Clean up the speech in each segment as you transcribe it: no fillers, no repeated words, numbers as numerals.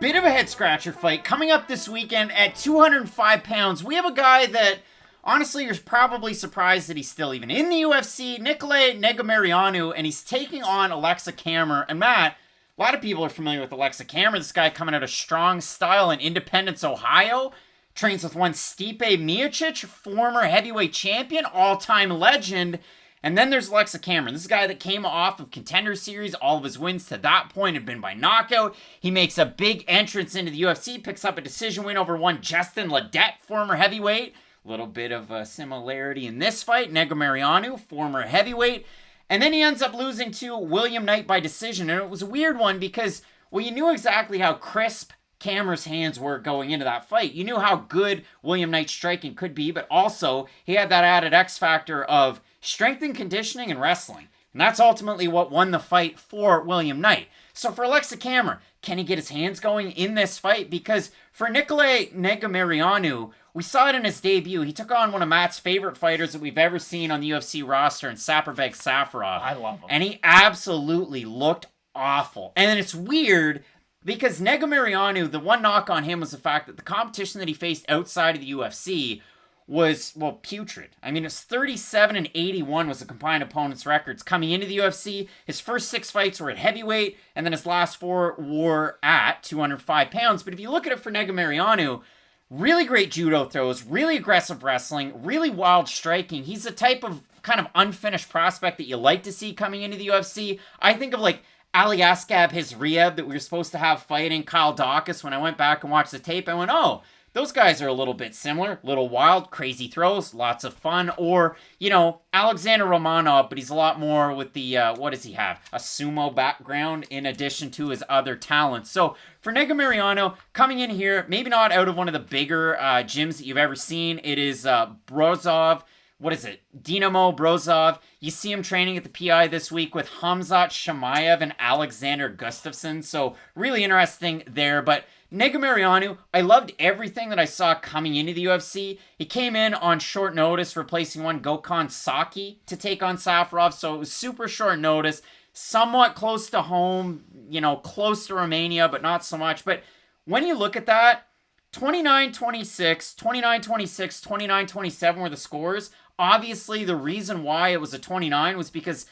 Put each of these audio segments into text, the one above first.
Bit of a head-scratcher fight coming up this weekend at 205 pounds. We have a guy that, honestly, you're probably surprised that he's still even in the UFC, Nicolae Negumereanu, and he's taking on Aleksa Camur. And Matt, a lot of people are familiar with Aleksa Camur. This guy coming out of strong style in Independence, Ohio. Trains with one Stipe Miocic, former heavyweight champion, all-time legend. And then there's Aleksa Camur. This is a guy that came off of Contender Series. All of his wins to that point had been by knockout. He makes a big entrance into the UFC, picks up a decision win over one Justin Ledette, former heavyweight. A little bit of a similarity in this fight. Negumereanu, former heavyweight. And then he ends up losing to William Knight by decision. And it was a weird one because, well, you knew exactly how crisp Camur's hands were going into that fight. You knew how good William Knight's striking could be, but also he had that added X factor of strength and conditioning and wrestling. And that's ultimately what won the fight for William Knight. So for Aleksa Camur, can he get his hands going in this fight? Because for Nicolae Negumereanu, we saw it in his debut. He took on one of Matt's favorite fighters that we've ever seen on the UFC roster in Saparbek Safarov. I love him. And he absolutely looked awful. And then it's weird because Negumereanu, the one knock on him was the fact that the competition that he faced outside of the UFC was, well, putrid. I mean, it's 37-81 was the combined opponents' records coming into the UFC. His first 6 fights were at heavyweight, and then his last 4 were at 205 pounds. But if you look at it for Negumereanu, really great judo throws, really aggressive wrestling, really wild striking. He's the type of kind of unfinished prospect that you like to see coming into the UFC. I think of like Aliaskab Hizriev that we were supposed to have fighting Kyle Dawkins. When I went back and watched the tape, I went, oh, those guys are a little bit similar, little wild, crazy throws, lots of fun. Or, you know, Alexander Romanov, but he's a lot more with the, what does he have? A sumo background in addition to his other talents. So for Negumereanu, coming in here, maybe not out of one of the bigger gyms that you've ever seen. It is Brozov. What is it? Dinamo Brozov. You see him training at the PI this week with Hamzat Shamayev and Alexander Gustafsson. So really interesting there. But Negumereanu, I loved everything that I saw coming into the UFC. He came in on short notice, replacing one Gokhan Saki to take on Safarov. So it was super short notice, somewhat close to home, you know, close to Romania, but not so much. But when you look at that, 29-26, 29-26, 29-27 were the scores. Obviously, the reason why it was a 29 was because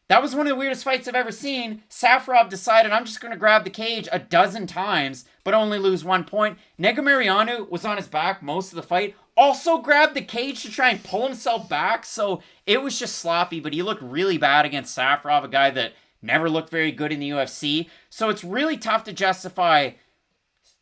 that was one of the weirdest fights I've ever seen. Safarov decided, I'm just going to grab the cage a dozen times, but only lose 1 point. Negumereanu was on his back most of the fight. Also grabbed the cage to try and pull himself back. So it was just sloppy, but he looked really bad against Safarov, a guy that never looked very good in the UFC. So it's really tough to justify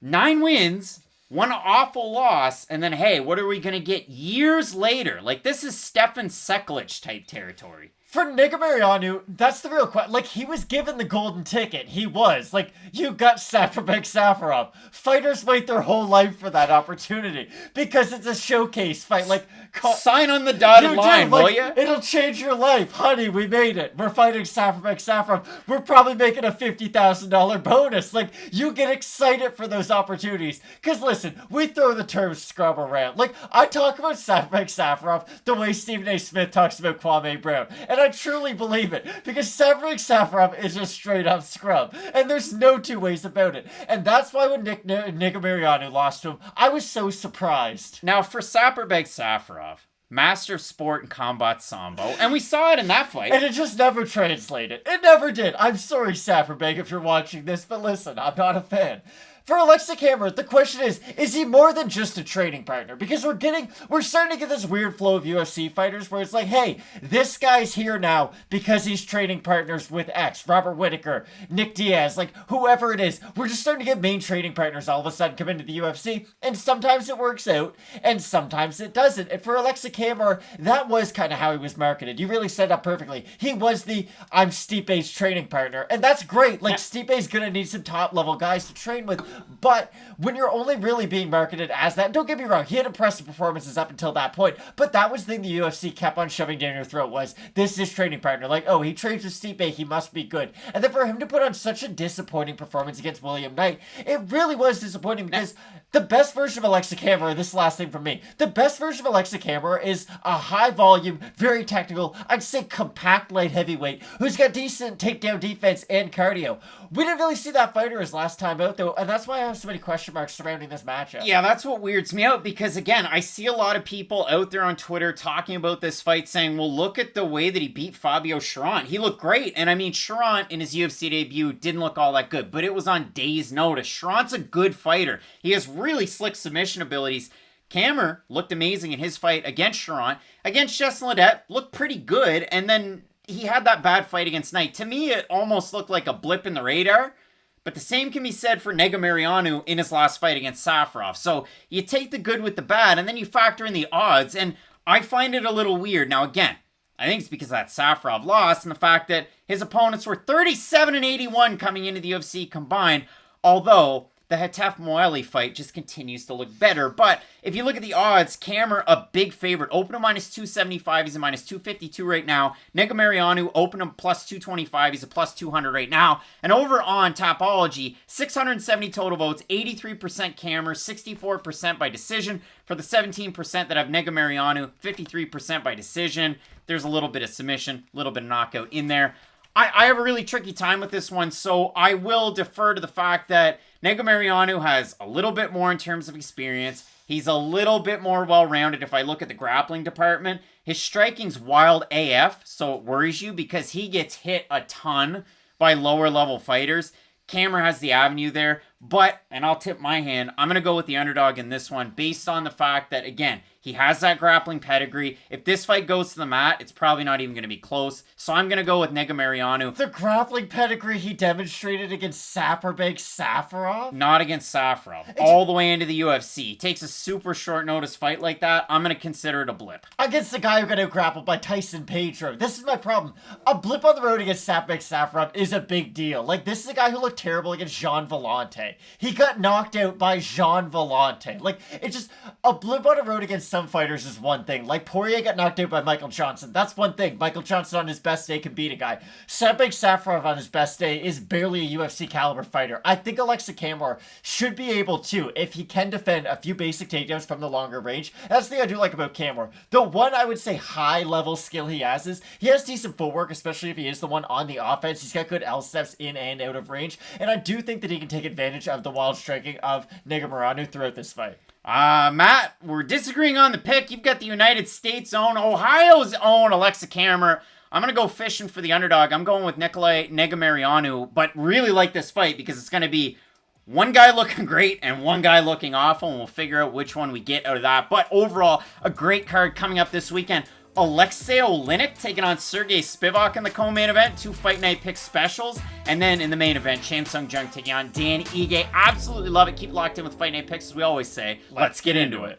9 wins, 1 awful loss, and then, hey, what are we going to get years later? Like, this is Stefan Seklic type territory. For Negumereanu, that's the real question. Like, he was given the golden ticket. He was. Like, you got Saparbek Safarov. Fighters wait their whole life for that opportunity because it's a showcase fight. Like, sign on the dotted line, will ya? It'll change your life. Honey, we made it. We're fighting Saparbek Safarov. We're probably making a $50,000 bonus. Like, you get excited for those opportunities. Because, listen, we throw the term scrub around. Like, I talk about Saparbek Safarov the way Stephen A. Smith talks about Kwame Brown. And I truly believe it, because Saparbek Safarov is a straight-up scrub, and there's no two ways about it. And that's why when Negumereanu lost to him, I was so surprised. Now, for Saparbek Safarov, master of sport and combat sambo, and we saw it in that fight. And it just never translated. It never did. I'm sorry, Saparbek, if you're watching this, but listen, I'm not a fan. For Aleksa Camur, the question is he more than just a training partner? Because we're starting to get this weird flow of UFC fighters where it's like, hey, this guy's here now because he's training partners with X, Robert Whittaker, Nick Diaz, like whoever it is. We're just starting to get main training partners all of a sudden come into the UFC, and sometimes it works out, and sometimes it doesn't. And for Aleksa Camur, that was kind of how he was marketed. You really set up perfectly. He was the I'm Stipe's training partner, and that's great. Like, Stipe's gonna need some top-level guys to train with. But when you're only really being marketed as that, don't get me wrong, he had impressive performances up until that point, but that was the thing the UFC kept on shoving down your throat was, this is his training partner. Like, oh, he trains with Stipe, he must be good. And then for him to put on such a disappointing performance against William Knight, it really was disappointing because The best version of Aleksa Camur, this last thing from me, the best version of Aleksa Camur is a high volume, very technical, I'd say compact light heavyweight, who's got decent takedown defense and cardio. We didn't really see that fighter his last time out though, and that's why I have so many question marks surrounding this matchup. Yeah, that's what weirds me out, because again, I see a lot of people out there on Twitter talking about this fight saying, well, look at the way that he beat Fabio Cherant. He looked great, and I mean, Cherant in his UFC debut didn't look all that good, but it was on days' notice. Cherant's a good fighter. He has really slick submission abilities. Camur looked amazing in his fight against Cherant. Against Justin Ledet, looked pretty good, and then he had that bad fight against Knight. To me, it almost looked like a blip in the radar, but the same can be said for Negumereanu in his last fight against Safarov. So you take the good with the bad, and then you factor in the odds, and I find it a little weird. Now again, I think it's because of that Safarov loss and the fact that his opponents were 37-81 coming into the UFC combined, although the Hetef Moali fight just continues to look better. But if you look at the odds, Camur a big favorite. Open him -275. He's a -252 right now. Negumereanu open him +225. He's a +200 right now. And over on Tapology, 670 total votes, 83% Camur, 64% by decision. For the 17% that have Negumereanu, 53% by decision. There's a little bit of submission, a little bit of knockout in there. I have a really tricky time with this one, so I will defer to the fact that Negumereanu has a little bit more in terms of experience. He's a little bit more well-rounded if I look at the grappling department. His striking's wild AF, so it worries you because he gets hit a ton by lower-level fighters. Camur has the avenue there, but, and I'll tip my hand, I'm going to go with the underdog in this one based on the fact that, again, he has that grappling pedigree. If this fight goes to the mat, it's probably not even going to be close. So I'm going to go with Negumereanu. The grappling pedigree he demonstrated against Saparbek Safarov? Not against Safarov. All the way into the UFC. He takes a super short notice fight like that. I'm going to consider it a blip. Against the guy who got out grappled by Tyson Pedro. This is my problem. A blip on the road against Saparbek Safarov is a big deal. Like, this is a guy who looked terrible against Jean Vellante. He got knocked out by Jean Vellante. Like, it's just, a blip on the road against some fighters is one thing. Like, Poirier got knocked out by Michael Johnson. That's one thing. Michael Johnson on his best day can beat a guy. Saparbek Safarov on his best day is barely a UFC caliber fighter. I think Aleksa Camur should be able to, if he can defend a few basic takedowns from the longer range. That's the thing I do like about Camur. The one I would say high level skill he has is he has decent footwork, especially if he is the one on the offense. He's got good L steps in and out of range. And I do think that he can take advantage of the wild striking of Negumereanu throughout this fight. Matt, we're disagreeing on the pick. You've got the United States' own, Ohio's own Aleksa Camur. I'm going to go fishing for the underdog. I'm going with Nicolae Negumereanu, but really like this fight because it's going to be one guy looking great and one guy looking awful, and we'll figure out which one we get out of that. But overall, a great card coming up this weekend. Aleksei Oleinik taking on Sergey Spivac in the co-main event. 2 Fight Night pick specials. And then in the main event, Seung taking on Dan Ige. Absolutely love it. Keep locked in with Fight Night picks, as we always say. Let's get into it.